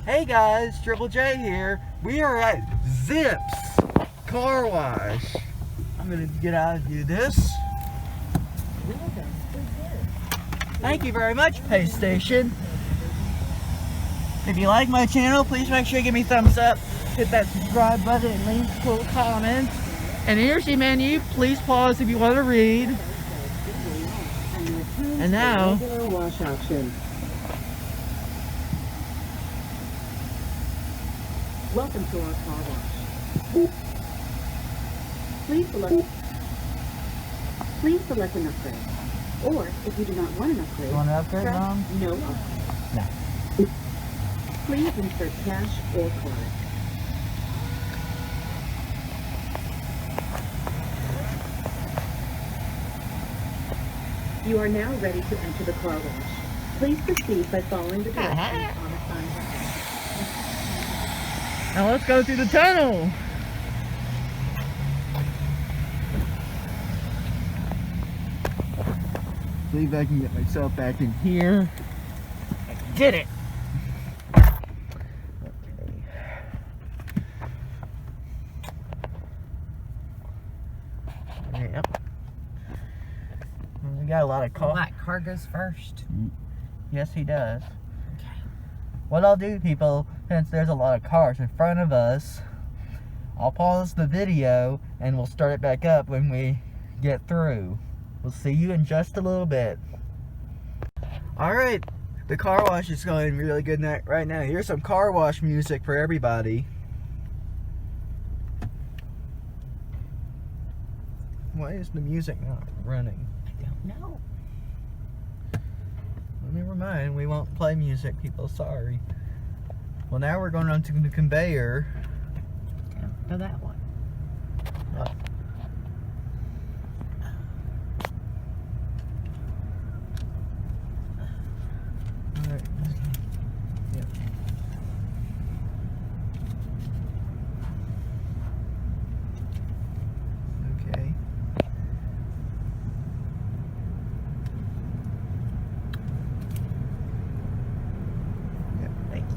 Hey guys, Triple J here. We are at Zips Car Wash. I'm gonna get out and do this. Thank you very much, Pay Station. If you like my channel, please make sure you give me a thumbs up, hit that subscribe button, and leave a cool comment. And here's the menu. Please pause if you want to read. And now, wash option. Welcome to our car wash. Please select an upgrade. Or if you do not want an upgrade, you want an upgrade, press Mom? no upgrade. No. Please insert cash or card. You are now ready to enter the car wash. Please proceed by following the directions on the sign. Now let's go through the tunnel. See if I can get myself back in here. I did it. Okay. Yep. We got a lot of cars. What, car goes first? Yes, he does. Okay. What I'll do, people, since there's a lot of cars in front of us, I'll pause the video and we'll start it back up when we get through. We'll see you in just a little bit. Alright, the car wash is going really good right now. Here's some car wash music for everybody. Why is the music not running? I don't know. Well, never mind, we won't play music, people, sorry. Well, now we're going on to the conveyor. Go that one. Oh. Alright. Yep. Okay. Yep, thank you.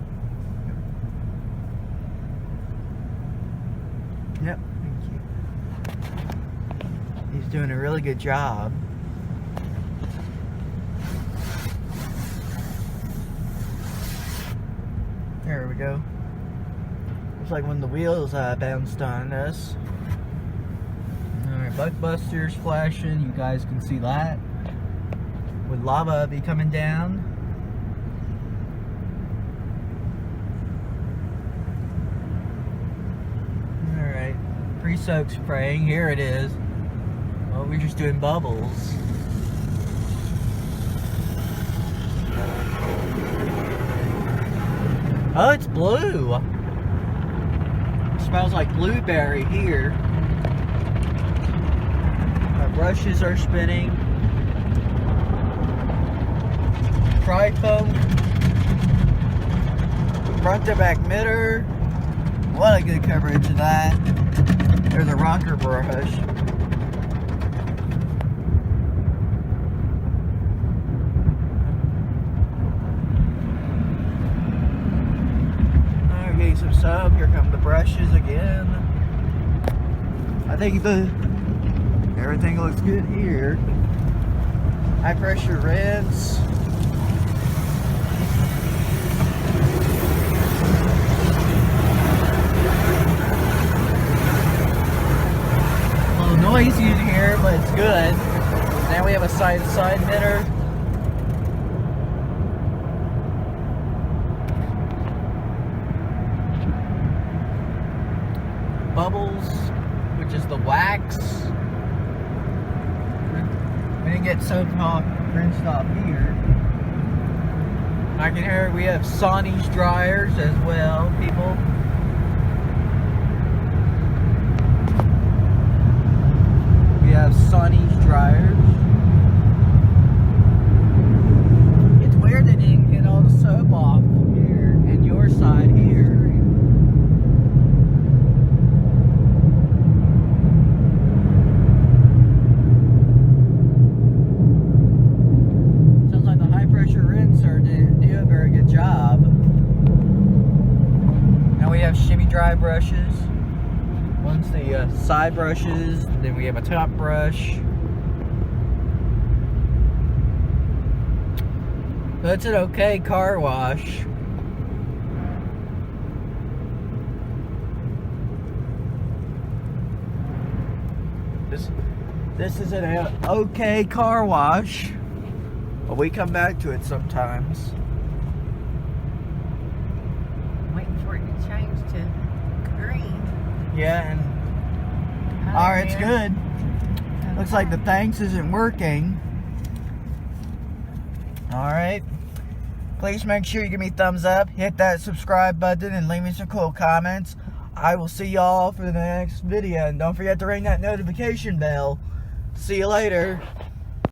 Yep, thank you. He's doing a really good job. There we go. Looks like when the wheels bounced on us. Alright, bug busters flashing. You guys can see that. With lava be coming down. Alright. Pre-soak spraying. Here it is. Oh, we're just doing bubbles. Oh, it's blue. It smells like blueberry here. My brushes are spinning. Tri-foam. Front to back mirror. What a good coverage of that. There's a rocker brush. Getting some sub. Here come the brushes again. I think everything looks good here. High pressure rinse. A little noisy in here, but it's good. Now we have a side-to-side mirror. Bubbles, which is the wax. We didn't get soap rinsed off here. I can hear we have Sony's dryers as well, people. We have Sony's dryers. It's weird that you can get all the soap off here and your side here. Sounds like the high pressure rinser do a very good job. we have shimmy dry brushes. One's the side brushes, then we have a top brush. That's an okay car wash. This is an okay car wash, but we come back to it sometimes. Waiting for it to change to green. Yeah, and alright, it's good. Looks like the thanks isn't working. Alright. Please make sure you give me a thumbs up, hit that subscribe button, and leave me some cool comments. I will see y'all for the next video. And don't forget to ring that notification bell. See you later.